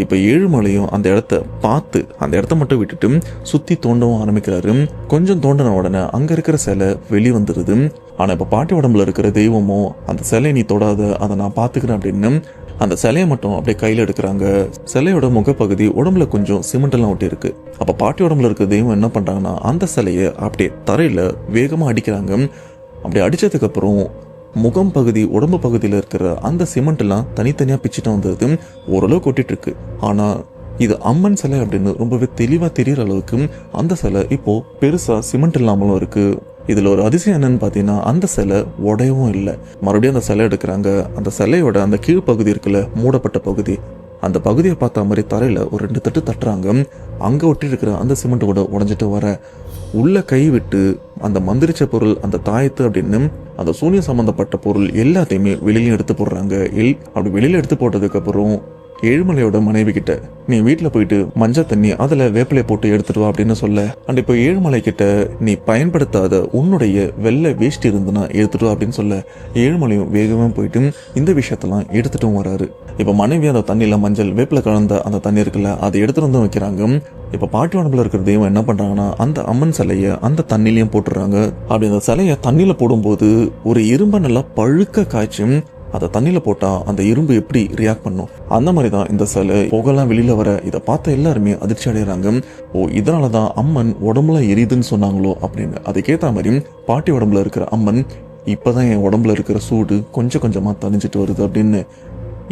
இப்ப ஏழுமலையும் அந்த இடத்த பார்த்து அந்த இடத்த மட்டும் விட்டுட்டு சுத்தி தோண்டவும் ஆரம்பிக்கிறாரு. கொஞ்சம் தோண்டின உடனே அங்க இருக்கிற சிலை வெளிவந்துருது. ஆனா இப்ப பாட்டி உடம்புல இருக்கிற தெய்வமோ அந்த சிலையை நீ தொடாத, அதை நான் பாத்துக்கிறேன் அப்படின்னு அந்த சிலையை மட்டும் அப்படியே கையில எடுக்கிறாங்க. சிலையோட முகப்பகுதி உடம்புல கொஞ்சம் சிமெண்ட் எல்லாம் ஒட்டி இருக்கு. அப்ப பாட்டி உடம்புல இருக்கிற தெய்வம் என்ன பண்றாங்கன்னா அந்த சிலையை அப்படியே தரையில வேகமா அடிக்கிறாங்க. அப்படி அடிச்சதுக்கு அப்புறம் முகம் பகுதி உடம்பு பகுதியில் இருக்கிற அந்த சிமெண்ட் எல்லாம் தனித்தனியா பிச்சுட்டு வந்துருது. ஓரளவு கொட்டிட்டு இருக்கு. ஆனா இது அம்மன் சிலை அப்படின்னு ரொம்பவே தெளிவா தெரியற அளவுக்கு அந்த சிலை இப்போ பெருசா சிமெண்ட் இல்லாமலும் இருக்கு. இதுல ஒரு அதிசயம் என்னன்னு பாத்தீங்கன்னா அந்த சிலை உடையவும் இல்லை. மறுபடியும் அந்த சிலை எடுக்கிறாங்க. அந்த சிலையோட அந்த கீழ்ப்பகுதி இருக்குல்ல, மூடப்பட்ட பகுதி, அந்த பகுதியை பார்த்த மாதிரி தரையில ஒரு 2 தட்டு தட்டுறாங்க. அங்க ஒட்டி இருக்கிற அந்த சிமெண்ட் கூட உடைஞ்சிட்டு வர உள்ள கை விட்டு அந்த மந்திரிச்ச பொருள், அந்த தாயத்து அப்படின்னு அந்த சூனியம் சம்பந்தப்பட்ட பொருள் எல்லாத்தையுமே வெளியில எடுத்து போடுறாங்க. அப்படி வெளியில எடுத்து போட்டதுக்கு அப்புறம் ஏழுமலையோட மனைவி கிட்ட நீ வீட்டுல போயிட்டு மஞ்சள் தண்ணி அதுல வேப்பிலையை போட்டு எடுத்துட்டு வா அப்படின்னு சொல்ல, அண்ட் இப்போ ஏழுமலை கிட்ட நீ பயன்படுத்தாத உன்னுடைய வெள்ளை வேஷ்டி இருந்துன்னா எடுத்துட்டு வா அப்படின்னு சொல்ல, ஏழுமலையும் வேகமா போயிட்டு இந்த விஷயத்தெல்லாம் எடுத்துட்டும் வராரு. இப்ப மனைவி அந்த தண்ணியில மஞ்சள் வேப்பில கலந்த அந்த தண்ணி இருக்குல்ல, அதை எடுத்துட்டு வந்து வைக்கிறாங்க. இப்ப பாட்டி உடம்புல இருக்கிற தெய்வம் என்ன பண்றாங்கன்னா அந்த அம்மன் சிலைய அந்த தண்ணிலையும் போட்டுறாங்க. அப்படி அந்த சிலைய தண்ணியில போடும்போது ஒரு இரும்ப நல்லா பழுக்க காய்ச்சி அதை தண்ணியில போட்டா அந்த இரும்பு எப்படி ரியாக்ட் பண்ணும், அந்த மாதிரி தான் இந்த சிலை புகெல்லாம் வெளியில வர இதை பார்த்த எல்லாருமே அதிர்ச்சி அடைகிறாங்க. ஓ, இதனாலதான் அம்மன் உடம்புல எரியுதுன்னு சொன்னாங்களோ அப்படின்னு. அதுக்கேற்ற மாதிரி பாட்டி உடம்புல இருக்கிற அம்மன் இப்பதான் என் உடம்புல இருக்கிற சூடு கொஞ்சம் கொஞ்சமா தணிஞ்சிட்டு வருது அப்படின்னு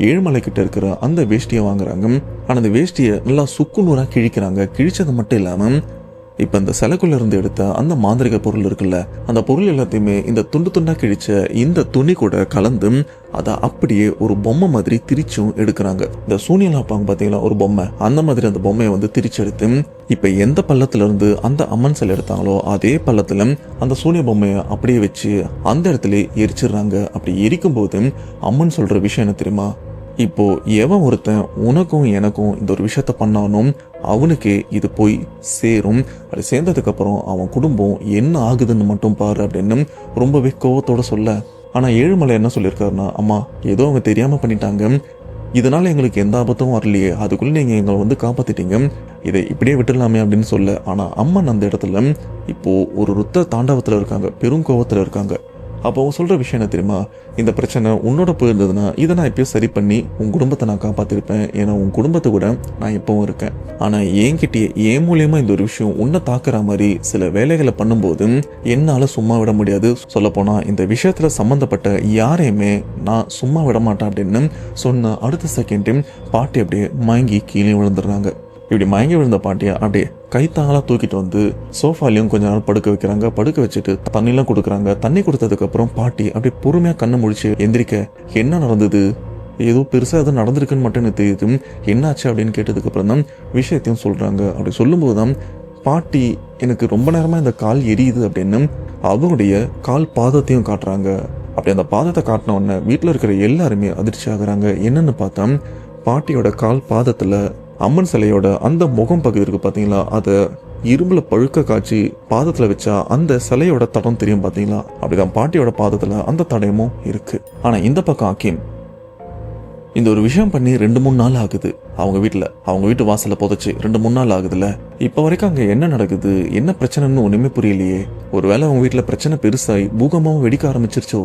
ஏழுமலை கிட்ட இருக்கிற அந்த வேஷ்டியை வாங்குறாங்க. ஆனா அந்த வேஷ்டியை நல்லா சுக்குநூறா கிழிக்கிறாங்க. கிழிச்சது மட்டும் இல்லாம இப்ப இந்த சிலைக்குள்ள இருந்து எடுத்த அந்த மாந்திரிக பொருள் இருக்குல்ல, அந்த பொருள் எல்லாத்தையுமே இந்த துண்டு துண்டா கிழிச்ச இந்த துணி கூட கலந்து அதை அப்படியே ஒரு பொம்மை மாதிரி திரிச்சும் எடுக்கிறாங்க. இந்த சூனியல் ஆப்பாங்க பாத்தீங்களா ஒரு பொம்மை, அந்த மாதிரி அந்த பொம்மையை வந்து திரிச்சு எடுத்து இப்ப எந்த பள்ளத்துல இருந்து அந்த அம்மன் சிலை எடுத்தாங்களோ அதே பள்ளத்துல அந்த சூனிய பொம்மையை அப்படியே வச்சு அந்த இடத்துல எரிச்சிடுறாங்க. அப்படி எரிக்கும் போது அம்மன் சொல்ற விஷயம் என்ன தெரியுமா, இப்போ எவன் ஒருத்தன் உனக்கும் எனக்கும் இந்த ஒரு விஷயத்த பண்ணானும் அவனுக்கே இது போய் சேரும். அது சேர்ந்ததுக்கு அப்புறம் அவன் குடும்பம் என்ன ஆகுதுன்னு மட்டும் பாரு அப்படின்னு ரொம்பவே கோவத்தோட சொல்ல, ஆனா ஏழுமலை என்ன சொல்லியிருக்காருன்னா, அம்மா ஏதோ அவங்க தெரியாம பண்ணிட்டாங்க, இதனால எங்களுக்கு எந்த ஆபத்தும் வரலையே, அதுக்குள்ள நீங்க எங்களை வந்து காப்பாத்திட்டீங்க, இதை இப்படியே விட்டுடலாமே அப்படின்னு சொல்ல. ஆனா அம்மன் அந்த இடத்துல இப்போ ஒரு ருத்த தாண்டவத்துல இருக்காங்க, பெரும் கோவத்துல இருக்காங்க. அப்போ அவன் சொல்ற விஷயம் என்ன தெரியுமா, இந்த பிரச்சனை உன்னோட போயிருந்ததுன்னா இதை நான் எப்பயும் சரி பண்ணி உன் குடும்பத்தை நான் காப்பாத்திருப்பேன், ஏன்னா உன் குடும்பத்தை கூட நான் எப்பவும் இருக்கேன். ஆனா என்கிட்டயே என் மூலியமா இந்த ஒரு விஷயம் உன்னை தாக்குற மாதிரி சில வேலைகளை பண்ணும்போது என்னால சும்மா விட முடியாது. சொல்ல போனா இந்த விஷயத்துல சம்பந்தப்பட்ட யாரையுமே நான் சும்மா விட மாட்டேன் அப்படின்னு சொன்ன அடுத்த செகண்ட் பாட்டி அப்படியே மயங்கி கீழே விழுந்துடுறாங்க. இப்படி மயங்கி விழுந்த பாட்டியை அப்படியே கைத்தாங்களா தூக்கிட்டு வந்து சோஃபாலையும் கொஞ்ச நாள் படுக்க வைக்கிறாங்க. படுக்க வச்சுட்டு தண்ணிலாம் கொடுக்குறாங்க. தண்ணி கொடுத்ததுக்கு அப்புறம் பாட்டி அப்படியே பொறுமையா கண்ணு முழிச்சு எந்திரிக்க, என்ன நடந்தது, ஏதோ பெருசா எதுவும் நடந்திருக்குன்னு மட்டும் எனக்கு தெரியுது, என்னாச்சு அப்படின்னு கேட்டதுக்கு அப்புறம் தான் விஷயத்தையும் சொல்றாங்க. அப்படி சொல்லும்போது தான் பாட்டி எனக்கு ரொம்ப நேரமா இந்த கால் எரியுது அப்படின்னு அவங்களுடைய கால் பாதத்தையும் காட்டுறாங்க. அப்படி அந்த பாதத்தை காட்டின உடனே வீட்டுல இருக்கிற எல்லாருமே அதிர்ச்சி ஆகுறாங்க. என்னன்னு பார்த்தா பாட்டியோட கால் பாதத்துல அம்மன் சிலையோட அந்த முகம் பகுதி இருக்கு பாத்தீங்களா, அதை இரும்புல பழுக்க காய்ச்சி பாதத்துல வச்சா அந்த சிலையோட தடம் தெரியும் பாத்தீங்களா, அப்படிதான் பாட்டியோட பாதத்துல அந்த தடயமும் இருக்கு. ஆனா இந்த பக்கம் அக்கீம் இந்த ஒரு விஷயம் பண்ணி 2-3 நாள் ஆகுது. அவங்க வீட்டு வாசல்ல புதைச்சு 2-3 நாள் ஆகுதுல்ல. இப்ப வரைக்கும் அங்க என்ன நடக்குது, என்ன பிரச்சனைன்னு ஒண்ணுமே புரியலையே. ஒருவேளை அவங்க வீட்டுல பிரச்சனை பெருசாகி பூகம்பமும் வெடிக்க ஆரம்பிச்சிருச்சோ,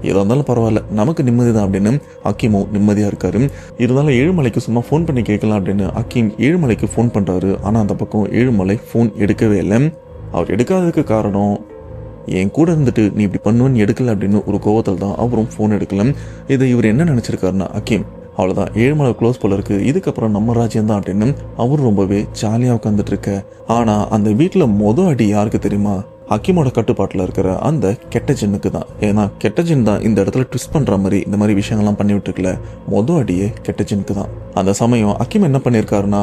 ஏதா இருந்தாலும் பரவாயில்ல, நமக்கு நிம்மதி தான் அப்படின்னு அக்கீமும் நிம்மதியா இருக்காரு. இருந்தாலும் ஏழுமலைக்கு சும்மா ஃபோன் பண்ணி கேட்கலாம் அப்படின்னு அக்கீம் ஏழுமலைக்கு ஃபோன் பண்றாரு. ஆனா அந்த பக்கம் ஏழுமலை ஃபோன் எடுக்கவே இல்லை. அவர் எடுக்காததுக்கு காரணம், என் கூட இருந்துட்டு நீ இப்படி பண்ணுவேன்னு எடுக்கல அப்படின்னு ஒரு கோவத்தில் தான் அவரும் ஃபோன் எடுக்கல. இதை இவர் என்ன நினைச்சிருக்காருன்னா, அக்கீம் அவ்வளவுதான், ஏழுமலை க்ளோஸ் போல இருக்கு, இதுக்கப்புறம் நம்ம ராஜ்யம் தான் அப்படின்னு அவர் ரொம்பவே ஜாலியா உட்காந்துட்டு இருக்க. ஆனா அந்த வீட்டுல அடி யாருக்கு தெரியுமா, ஹக்கீமோட கட்டுப்பாட்டில் இருக்கிற அந்த கெட்ட ஜின்னுக்கு தான். ஏன்னா கெட்ட ஜின் தான் இந்த இடத்துல ட்விஸ்ட் பண்ற மாதிரி இந்த மாதிரி விஷயங்கள்லாம் பண்ணி விட்டுருக்கல. மொதல் அடியே கெட்ட ஜின்னுக்கு தான். அந்த சமயம் ஹக்கீம் என்ன பண்ணியிருக்காருன்னா,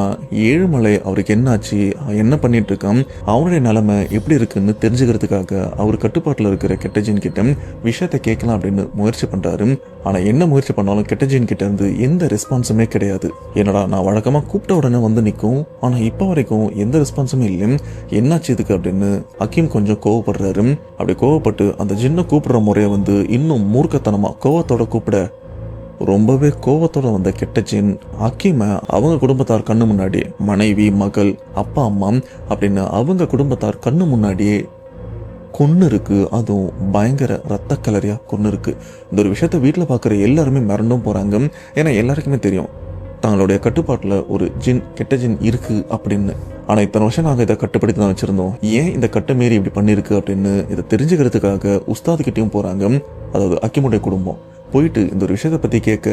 ஏழுமலை அவருக்கு என்னாச்சு, என்ன பண்ணிட்டு இருக்கான், அவனுடைய நிலைமை எப்படி இருக்குன்னு தெரிஞ்சுக்கிறதுக்காக அவர் கட்டுப்பாட்டில் இருக்கிற கெட்ட ஜின் கிட்ட விஷயத்தை கேட்கலாம் அப்படின்னு முயற்சி பண்றாரு. ஆனா என்ன முயற்சி பண்ணாலும் கெட்ட ஜின் கிட்ட இருந்து எந்த ரெஸ்பான்ஸுமே கிடையாது. என்னடா நான் வழக்கமா கூப்பிட்ட உடனே வந்து நிற்கும், ஆனா இப்ப வரைக்கும் எந்த ரெஸ்பான்ஸுமே இல்லை, என்னாச்சு இதுக்கு அப்படின்னு ஹக்கீம் கொஞ்சம் கோவப்படுறாரு. அப்படி கோவப்பட்டு அந்த ஜின்னை கூப்பிடுற முறையை வந்து இன்னும் மூர்க்கத்தனமா கோவத்தோட கூப்பிட, ரொம்பவே கோவத்தோட வந்த கெட்ட ஜின் ஹக்கீமை அவங்க குடும்பத்தார் கண்ணு முன்னாடி, மனைவி, மகள், அப்பா, அம்மா அப்படின்னு அவங்க குடும்பத்தார் கண்ணு முன்னாடியே கொன்னு இருக்கு. அதுவும் பயங்கர ரத்த கலரியா கொன்னு இருக்கு. இந்த ஒரு விஷயத்த வீட்டில் பார்க்குற எல்லாருமே மிரண்டும் போறாங்க. ஏன்னா எல்லாருக்குமே தெரியும் தங்களுடைய கட்டுப்பாட்டில் ஒரு ஜின், கெட்ட ஜின் இருக்கு அப்படின்னு. ஆனால் இத்தனை வருஷம் நாங்கள் இதை கட்டுப்படுத்தி தான் வச்சிருந்தோம், ஏன் இந்த கட்டை மீறி இப்படி பண்ணிருக்கு அப்படின்னு இதை தெரிஞ்சுக்கிறதுக்காக உஸ்தாதுக்கிட்டையும் போறாங்க. அதாவது ஹக்கீமுடைய குடும்பம் போயிட்டு இந்த ஒரு விஷயத்தை பத்தி கேட்க,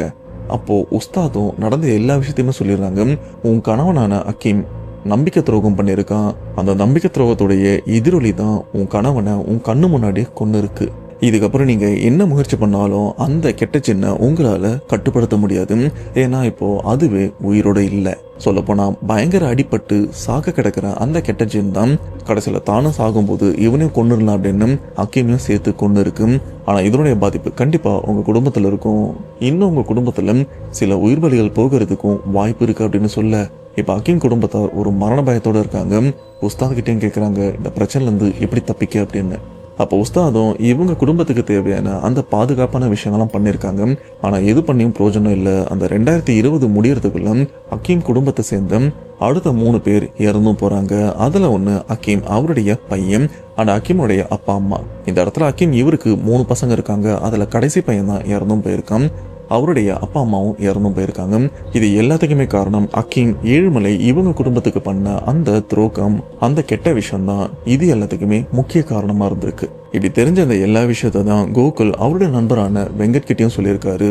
அப்போ உஸ்தாதும் நடந்த எல்லா விஷயத்தையுமே சொல்லிடுறாங்க. உன் கணவனான ஹக்கீம் நம்பிக்கை துரோகம் பண்ணியிருக்கான். அந்த நம்பிக்கை துரோகத்துடைய எதிரொலி தான் உன் கணவனை உன் கண்ணு முன்னாடி கொண்டு இருக்கு. இதுக்கப்புறம் நீங்க என்ன முயற்சி பண்ணாலும் அந்த கெட்ட சின்ன உங்களால கட்டுப்படுத்த முடியாது. ஏன்னா இப்போ அதுவே உயிரோட இல்லை. சொல்லப்போனா பயங்கர அடிபட்டு சாக கிடக்கிற அந்த கெட்ட ஜின் தான் கடைசியில தானும் சாகும்போது இவனையும் கொண்டுடலாம் அப்படின்னு ஹக்கீமையும் சேர்த்து கொண்டு இருக்கு. ஆனா இதனுடைய பாதிப்பு கண்டிப்பா உங்க குடும்பத்துல இருக்கும். இன்னும் உங்க குடும்பத்துல சில உயிர் பலிகள் போகிறதுக்கும் வாய்ப்பு இருக்கு அப்படின்னு சொல்ல, இப்ப ஹக்கீம் குடும்பத்தார் ஒரு மரண பயத்தோட இருக்காங்க. உஸ்தாத்கிட்டையும் கேட்கறாங்க இந்த பிரச்சனைல இருந்து எப்படி தப்பிக்க அப்படின்னு. அப்போ உஸ்தாதும் இவங்க குடும்பத்துக்கு தேவையான அந்த பாதுகாப்பான விஷயங்கள்லாம் பண்ணியிருக்காங்க. ஆனால் எது பண்ணியும் பிரயோஜனம் இல்லை. அந்த 2020 முடியறதுக்குள்ள ஹக்கீம் குடும்பத்தை சேர்ந்த அடுத்த 3 பேர் இறந்தும் போறாங்க. அதுல ஒன்று ஹக்கீம் அவருடைய பையன், ஆனால் ஹக்கீமுடைய அப்பா அம்மா. இந்த இடத்துல ஹக்கீம் இவருக்கு 3 பசங்க இருக்காங்க. அதுல கடைசி பையன் தான் இறந்தும் போயிருக்கான். அவருடைய அப்பா அம்மாவும் இறந்தும் போயிருக்காங்க. இது எல்லாத்துக்குமே காரணம் ஹக்கீம் ஏழுமலை இவங்க குடும்பத்துக்கு பண்ண அந்த துரோகம், அந்த கெட்ட விஷயம் தான் இது எல்லாத்துக்குமே முக்கிய காரணமா இருந்திருக்கு. இப்படி தெரிஞ்ச அந்த எல்லா விஷயத்த தான் கோகுல் அவருடைய நண்பரான வெங்கட் கிட்டையும் சொல்லியிருக்காரு.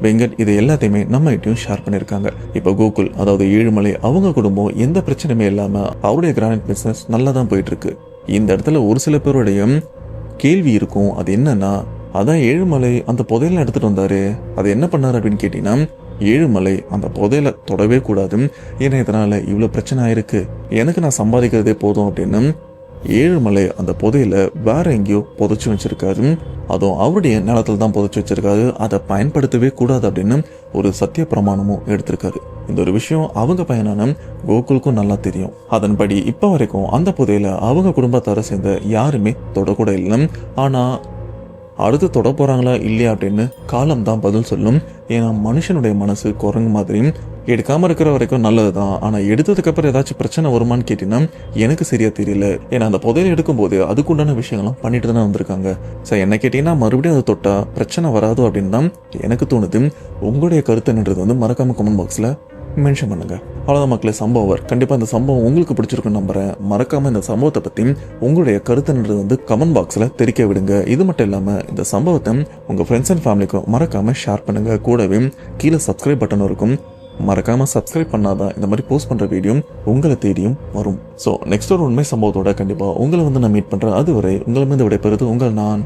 வெங்கட் இது எல்லாத்தையுமே நம்ம கிட்டையும் ஷேர் பண்ணியிருக்காங்க. இப்போ கோகுல் அதாவது ஏழுமலை அவங்க குடும்பம் எந்த பிரச்சனையுமே இல்லாம அவருடைய கிரானைட் பிசினஸ் நல்லா தான் போயிட்டு இருக்கு. இந்த இடத்துல ஒரு சில பேருடைய கேள்வி இருக்கும். அது என்னன்னா, அதான் ஏழுமலை அந்த புதையல எடுத்துட்டு வந்தாரு, அது என்ன பண்ணாரு அப்படின்னு கேட்டீங்கன்னா, ஏழுமலை அந்த புதையல தொடவே கூடாது, ஏன்னா இதனால இவ்வளவு பிரச்சனை ஆயிருக்கு, எனக்கு நான் சம்பாதிக்கிறதே போதும் அப்படின்னு ஏழுமலை அந்த புதையல வேற எங்கேயோ புதைச்சு வச்சிருக்காரு. அதுவும் அவருடைய நிலத்துல தான் புதைச்சு வச்சிருக்காரு. அதை பயன்படுத்தவே கூடாது அப்படின்னு ஒரு சத்திய பிரமாணமும் எடுத்திருக்காரு. இந்த ஒரு விஷயம் அவங்க பையனான கோகுலுக்கும் நல்லா தெரியும். அதன்படி இப்ப வரைக்கும் அந்த புதையல அவங்க குடும்பத்தார சேர்ந்த யாருமே தொடக்கூட இல்லை. ஆனா அடுத்து தொட போறாங்களா இல்லையா அப்படின்னு காலம் தான் பதில் சொல்லும். ஏன்னா மனுஷனுடைய மனசு குரங்கு மாதிரி, எடுக்காம இருக்கிற வரைக்கும் நல்லதுதான், ஆனா எடுத்ததுக்கு அப்புறம் ஏதாச்சும் பிரச்சனை வருமானு கேட்டீங்கன்னா எனக்கு சரியா தெரியல. ஏன்னா அந்த புதையல் எடுக்கும் போது அதுக்குண்டான விஷயங்கள்லாம் பண்ணிட்டு தானே வந்திருக்காங்க. சார் என்ன கேட்டீங்கன்னா மறுபடியும் அதை தொட்டா பிரச்சனை வராது அப்படின்னு தான் எனக்கு தோணுது. உங்களுடைய கருத்துன்றது வந்து மறக்காம கமெண்ட் பாக்ஸ்ல மென்ஷன் பண்ணுங்க. அவ்வளோதான் மக்களே, சம்பவம் கண்டிப்பாக இந்த சம்பவம் உங்களுக்கு பிடிச்சிருக்குன்னு நம்புறேன். மறக்காம இந்த சம்பவத்தை பற்றி உங்களுடைய கருத்துன்றது வந்து கமெண்ட் பாக்ஸில் தெரிவிக்க விடுங்க. இது மட்டும் இல்லாமல் இந்த சம்பவத்தை உங்கள் ஃப்ரெண்ட்ஸ் அண்ட் ஃபேமிலிக்கும் மறக்காம ஷேர் பண்ணுங்க. கூடவே கீழே சப்ஸ்கிரைப் பட்டன் இருக்கும், மறக்காம சப்ஸ்கிரைப் பண்ணாதான் இந்த மாதிரி போஸ்ட் பண்ற வீடியோ உங்களை தேடியும் வரும். ஸோ நெக்ஸ்ட் ஒரு உண்மை சம்பவத்தோட கண்டிப்பாக உங்களை வந்து நான் மீட் பண்றேன். அதுவரை உங்களை வந்து விடைபெறுவது உங்கள் நான்